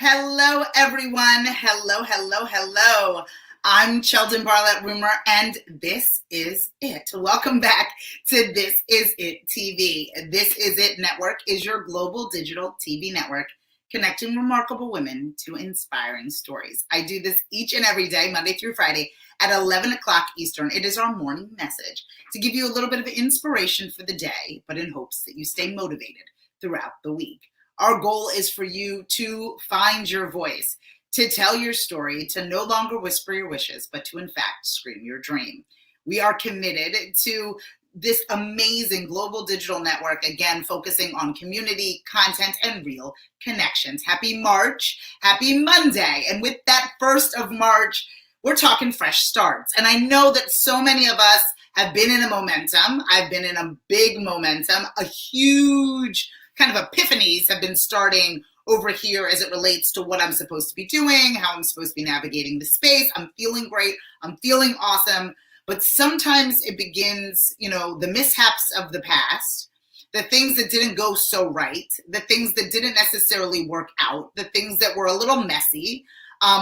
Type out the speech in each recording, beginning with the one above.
Hello, everyone. Hello. I'm Sheldon Barlett Rumor, and this is it. Welcome back to This Is It TV. This Is It Network is your global digital TV network connecting remarkable women to inspiring stories. I do this each and every day, Monday through Friday at 11 o'clock Eastern. It is our morning message to give you a little bit of inspiration for the day, but in hopes that you stay motivated throughout the week. Our goal is for you to find your voice, to tell your story, to no longer whisper your wishes, but to in fact scream your dream. We are committed to this amazing global digital network, again, focusing on community, content, and real connections. Happy March, happy Monday. And with that 1st of March, we're talking fresh starts. And I know that so many of us have been in a momentum. I've been in a big momentum, a huge kind of epiphanies have been starting over here as it relates to what I'm supposed to be doing, how I'm supposed to be navigating the space. I'm feeling great. I'm feeling awesome. But sometimes it begins, the mishaps of the past, the things that didn't go so right, the things that didn't necessarily work out, the things that were a little messy,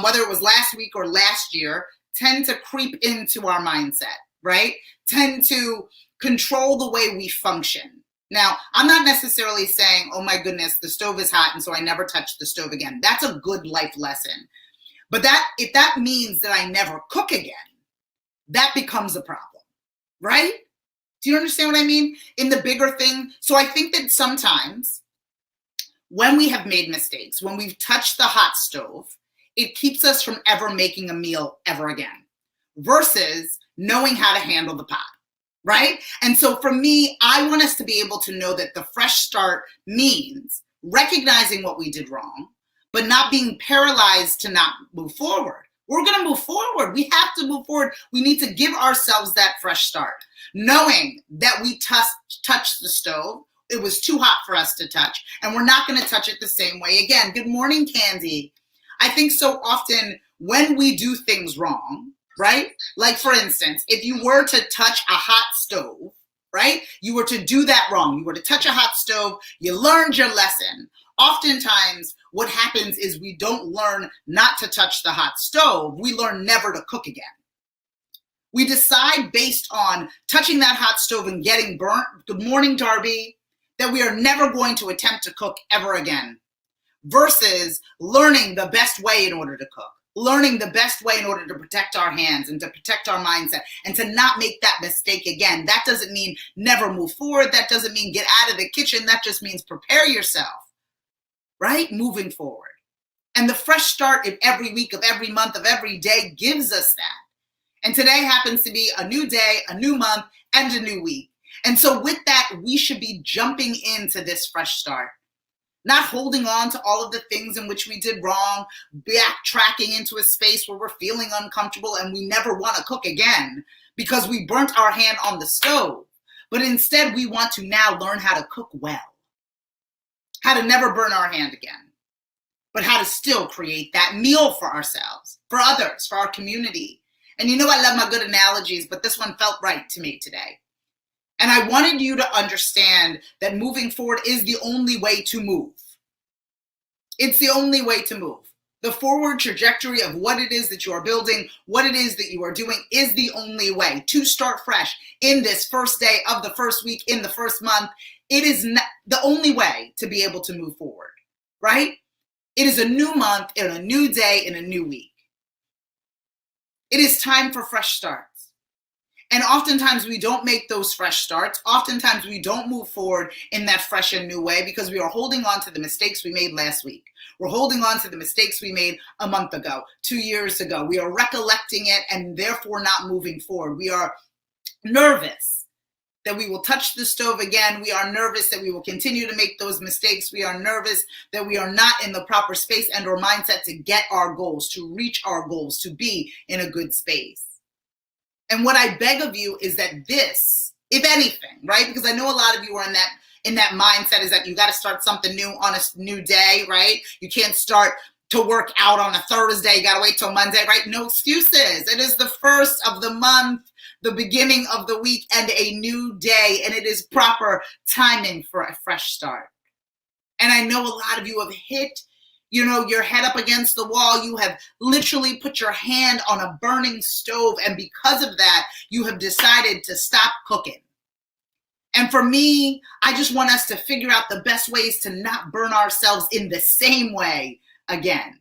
whether it was last week or last year, tend to creep into our mindset, right? Tend to control the way we function. Now, I'm not necessarily saying, oh my goodness, the stove is hot and so I never touch the stove again. That's a good life lesson. But if that means that I never cook again, that becomes a problem, right? Do you understand what I mean? In the bigger thing. So I think that sometimes when we have made mistakes, when we've touched the hot stove, it keeps us from ever making a meal ever again versus knowing how to handle the pot. Right? And so for me, I want us to be able to know that the fresh start means recognizing what we did wrong, but not being paralyzed to not move forward. We're going to move forward. We have to move forward. We need to give ourselves that fresh start, knowing that we touched the stove. It was too hot for us to touch, and we're not going to touch it the same way again. Good morning, Candy. I think so often when we do things wrong, right? Like for instance, if you were to touch a hot stove, right? You were to do that wrong. You were to touch a hot stove. You learned your lesson. Oftentimes what happens is we don't learn not to touch the hot stove. We learn never to cook again. We decide based on touching that hot stove and getting burnt. Good morning, Darby. That we are never going to attempt to cook ever again versus learning the best way in order to cook. Learning the best way in order to protect our hands and to protect our mindset and to not make that mistake again. That doesn't mean never move forward. That doesn't mean get out of the kitchen. That just means prepare yourself, right? Moving forward. And the fresh start of every week, of every month, of every day gives us that. And today happens to be a new day, a new month, and a new week. And so with that, we should be jumping into this fresh start. Not holding on to all of the things in which we did wrong, backtracking into a space where we're feeling uncomfortable and we never want to cook again because we burnt our hand on the stove. But instead, we want to now learn how to cook well, how to never burn our hand again, but how to still create that meal for ourselves, for others, for our community. And I love my good analogies, but this one felt right to me today. And I wanted you to understand that moving forward is the only way to move. It's the only way to move. The forward trajectory of what it is that you are building, what it is that you are doing is the only way to start fresh in this first day of the first week, in the first month. It is the only way to be able to move forward, right? It is a new month, in a new day, in a new week. It is time for fresh starts. And oftentimes we don't make those fresh starts. Oftentimes we don't move forward in that fresh and new way because we are holding on to the mistakes we made last week. We're holding on to the mistakes we made a month ago, 2 years ago. We are recollecting it and therefore not moving forward. We are nervous that we will touch the stove again. We are nervous that we will continue to make those mistakes. We are nervous that we are not in the proper space and or mindset to get our goals, to reach our goals, to be in a good space. And what I beg of you is that this, if anything, right? Because I know a lot of you are in that mindset is that you got to start something new on a new day, right? You can't start to work out on a Thursday. You got to wait till Monday, right? No excuses. It is the first of the month, the beginning of the week, and a new day. And it is proper timing for a fresh start. And I know a lot of you have hit your head up against the wall. You have literally put your hand on a burning stove. And because of that, you have decided to stop cooking. And for me, I just want us to figure out the best ways to not burn ourselves in the same way again.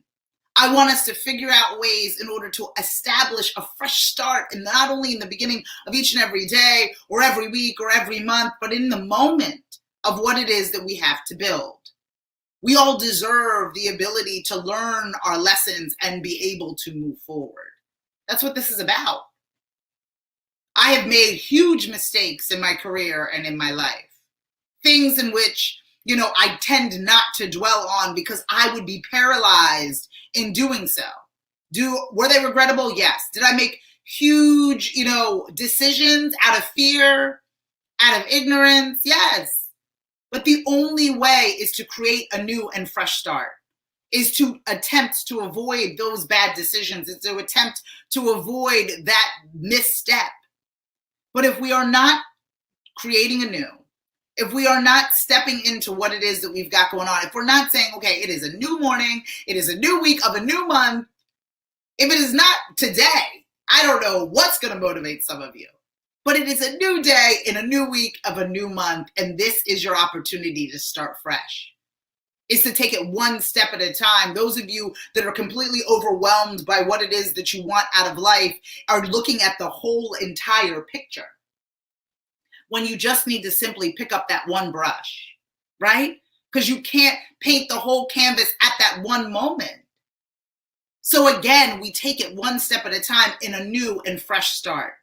I want us to figure out ways in order to establish a fresh start, and not only in the beginning of each and every day or every week or every month, but in the moment of what it is that we have to build. We all deserve the ability to learn our lessons and be able to move forward. That's what this is about. I have made huge mistakes in my career and in my life. Things in which, I tend not to dwell on because I would be paralyzed in doing so. Were they regrettable? Yes. Did I make huge, decisions out of fear, out of ignorance? Yes. But the only way is to create a new and fresh start, is to attempt to avoid those bad decisions, is to attempt to avoid that misstep. But if we are not creating anew, if we are not stepping into what it is that we've got going on, if we're not saying, okay, it is a new morning, it is a new week of a new month, if it is not today, I don't know what's going to motivate some of you. But it is a new day in a new week of a new month, and this is your opportunity to start fresh. It's to take it one step at a time. Those of you that are completely overwhelmed by what it is that you want out of life are looking at the whole entire picture, when you just need to simply pick up that one brush, right? Because you can't paint the whole canvas at that one moment. So again, we take it one step at a time in a new and fresh start.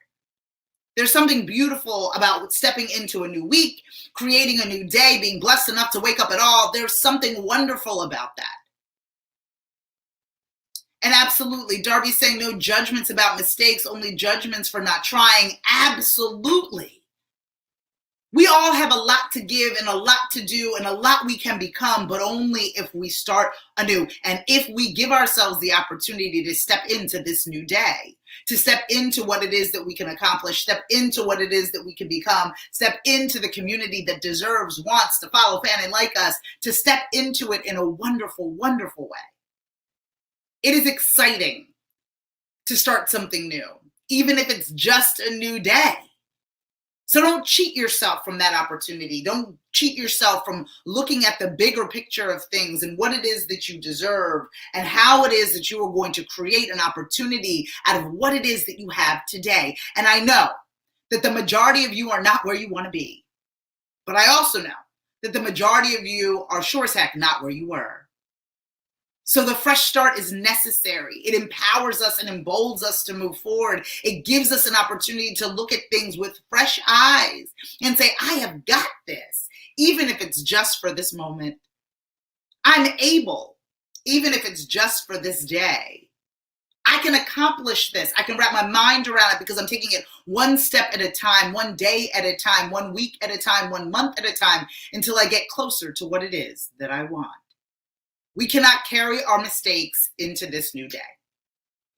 There's something beautiful about stepping into a new week, creating a new day, being blessed enough to wake up at all. There's something wonderful about that. And absolutely, Darby's saying no judgments about mistakes, only judgments for not trying. Absolutely. We all have a lot to give and a lot to do and a lot we can become, but only if we start anew. And if we give ourselves the opportunity to step into this new day, to step into what it is that we can accomplish, step into what it is that we can become, step into the community that deserves, wants to follow, fan, and like us, to step into it in a wonderful, wonderful way. It is exciting to start something new, even if it's just a new day. So don't cheat yourself from that opportunity. Don't cheat yourself from looking at the bigger picture of things and what it is that you deserve and how it is that you are going to create an opportunity out of what it is that you have today. And I know that the majority of you are not where you want to be. But I also know that the majority of you are sure as heck not where you were. So the fresh start is necessary. It empowers us and emboldens us to move forward. It gives us an opportunity to look at things with fresh eyes and say, I have got this, even if it's just for this moment. I'm able, even if it's just for this day. I can accomplish this. I can wrap my mind around it because I'm taking it one step at a time, one day at a time, 1 week at a time, 1 month at a time, until I get closer to what it is that I want. We cannot carry our mistakes into this new day.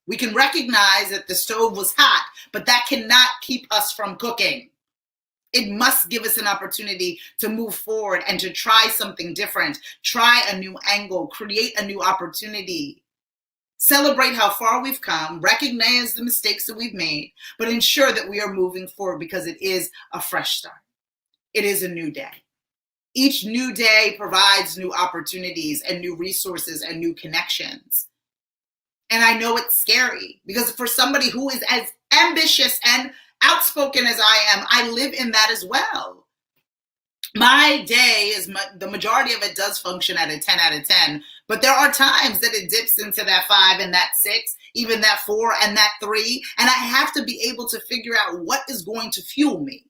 We can recognize that the stove was hot, but that cannot keep us from cooking. It must give us an opportunity to move forward and to try something different, try a new angle, create a new opportunity, celebrate how far we've come, recognize the mistakes that we've made, but ensure that we are moving forward because it is a fresh start. It is a new day. Each new day provides new opportunities and new resources and new connections. And I know it's scary because for somebody who is as ambitious and outspoken as I am, I live in that as well. My day the majority of it does function at a 10 out of 10, but there are times that it dips into that 5 and that 6, even that 4 and that 3. And I have to be able to figure out what is going to fuel me.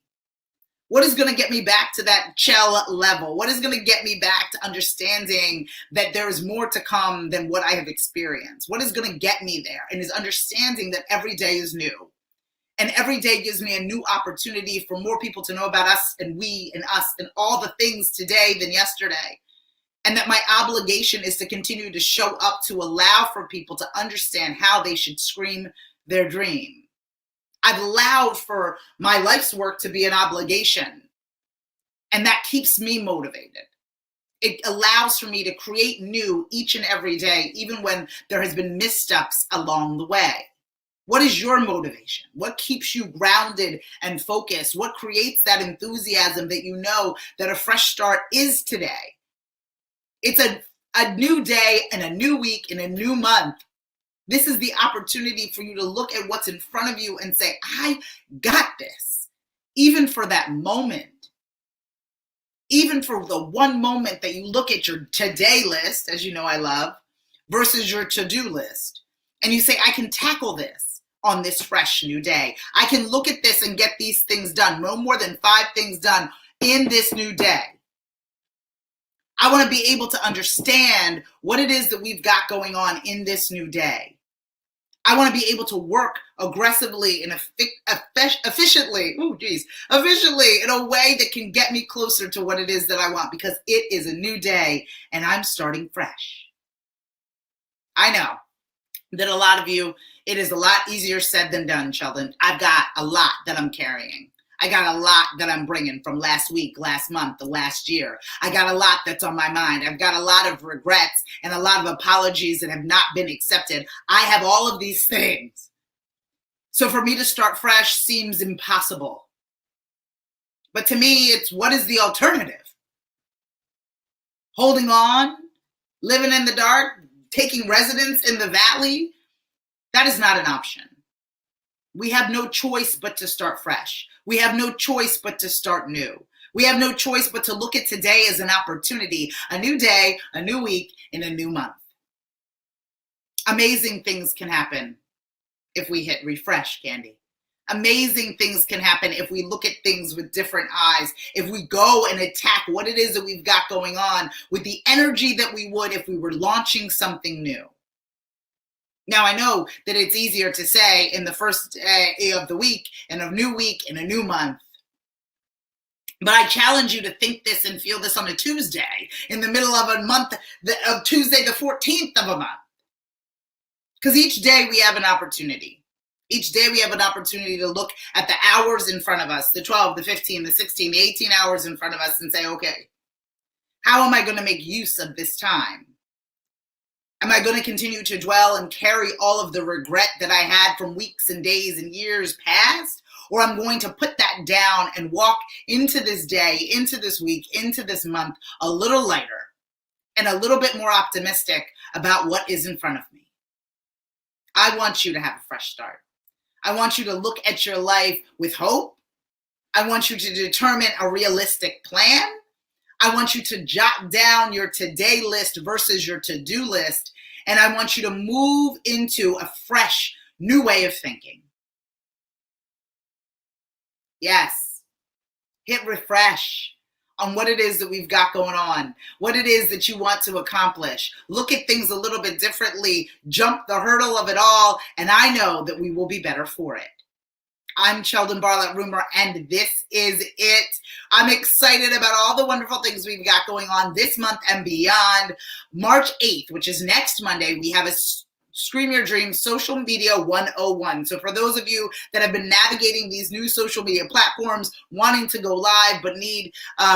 What is going to get me back to that shell level? What is going to get me back to understanding that there is more to come than what I have experienced? What is going to get me there? And is understanding that every day is new. And every day gives me a new opportunity for more people to know about us and we and us and all the things today than yesterday. And that my obligation is to continue to show up to allow for people to understand how they should scream their dream. I've allowed for my life's work to be an obligation, and that keeps me motivated. It allows for me to create new each and every day, even when there has been missteps along the way. What is your motivation? What keeps you grounded and focused? What creates that enthusiasm that you know that a fresh start is today? It's a new day and a new week and a new month. This is the opportunity for you to look at what's in front of you and say, I got this. Even for that moment, even for the one moment that you look at your today list, as you know I love, versus your to-do list, and you say, I can tackle this on this fresh new day. I can look at this and get these things done, no more than 5 things done in this new day. I want to be able to understand what it is that we've got going on in this new day. I want to be able to work aggressively and efficiently in a way that can get me closer to what it is that I want, because it is a new day and I'm starting fresh. I know that a lot of you, it is a lot easier said than done, Sheldon. I've got a lot that I'm carrying. I got a lot that I'm bringing from last week, last month, the last year. I got a lot that's on my mind. I've got a lot of regrets and a lot of apologies that have not been accepted. I have all of these things. So for me to start fresh seems impossible. But to me, it's what is the alternative? Holding on, living in the dark, taking residence in the valley? That is not an option. We have no choice but to start fresh. We have no choice but to start new. We have no choice but to look at today as an opportunity, a new day, a new week, and a new month. Amazing things can happen if we hit refresh, Candy. Amazing things can happen if we look at things with different eyes, if we go and attack what it is that we've got going on with the energy that we would if we were launching something new. Now, I know that it's easier to say in the first day of the week, and a new week, and a new month. But I challenge you to think this and feel this on a Tuesday, in the middle of a month, of Tuesday the 14th of a month. Because each day we have an opportunity. Each day we have an opportunity to look at the hours in front of us, the 12, the 15, the 16, the 18 hours in front of us and say, okay, how am I going to make use of this time? Am I going to continue to dwell and carry all of the regret that I had from weeks and days and years past? Or I'm going to put that down and walk into this day, into this week, into this month a little lighter and a little bit more optimistic about what is in front of me. I want you to have a fresh start. I want you to look at your life with hope. I want you to determine a realistic plan. I want you to jot down your today list versus your to-do list. And I want you to move into a fresh, new way of thinking. Yes. Hit refresh on what it is that we've got going on, what it is that you want to accomplish. Look at things a little bit differently, jump the hurdle of it all, and I know that we will be better for it. I'm Sheldon Barlett Rumor, and this is it. I'm excited about all the wonderful things we've got going on this month and beyond. March 8th, which is next Monday, we have a Scream Your Dreams Social Media 101. So for those of you that have been navigating these new social media platforms, wanting to go live but need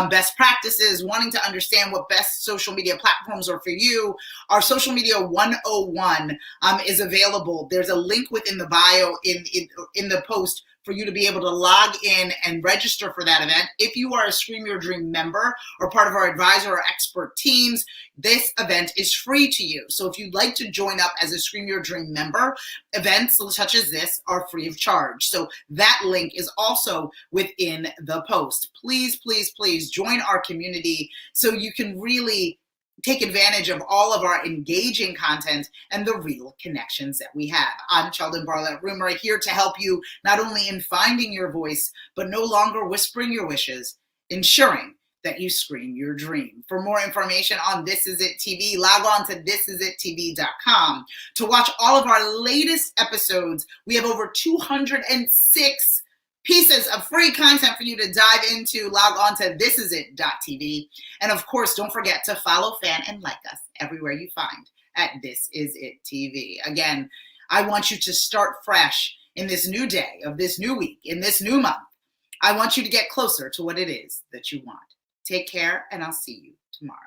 best practices, wanting to understand what best social media platforms are for you, our Social Media 101 is available. There's a link within the bio in the post for you to be able to log in and register for that event. If you are a Scream Your Dream member or part of our advisor or expert teams, this event is free to you. So if you'd like to join up as a Scream Your Dream member, events such as this are free of charge. So that link is also within the post. Please, please, please join our community so you can really take advantage of all of our engaging content and the real connections that we have. I'm Sheldon Barlett Rumor, here to help you not only in finding your voice, but no longer whispering your wishes, ensuring that you scream your dream. For more information on This Is It TV, log on to thisisItTV.com. To watch all of our latest episodes, we have over 206 pieces of free content for you to dive into. Log on to thisisit.tv. And of course, don't forget to follow, fan, and like us everywhere you find at This Is It TV. Again, I want you to start fresh in this new day of this new week, in this new month. I want you to get closer to what it is that you want. Take care, and I'll see you tomorrow.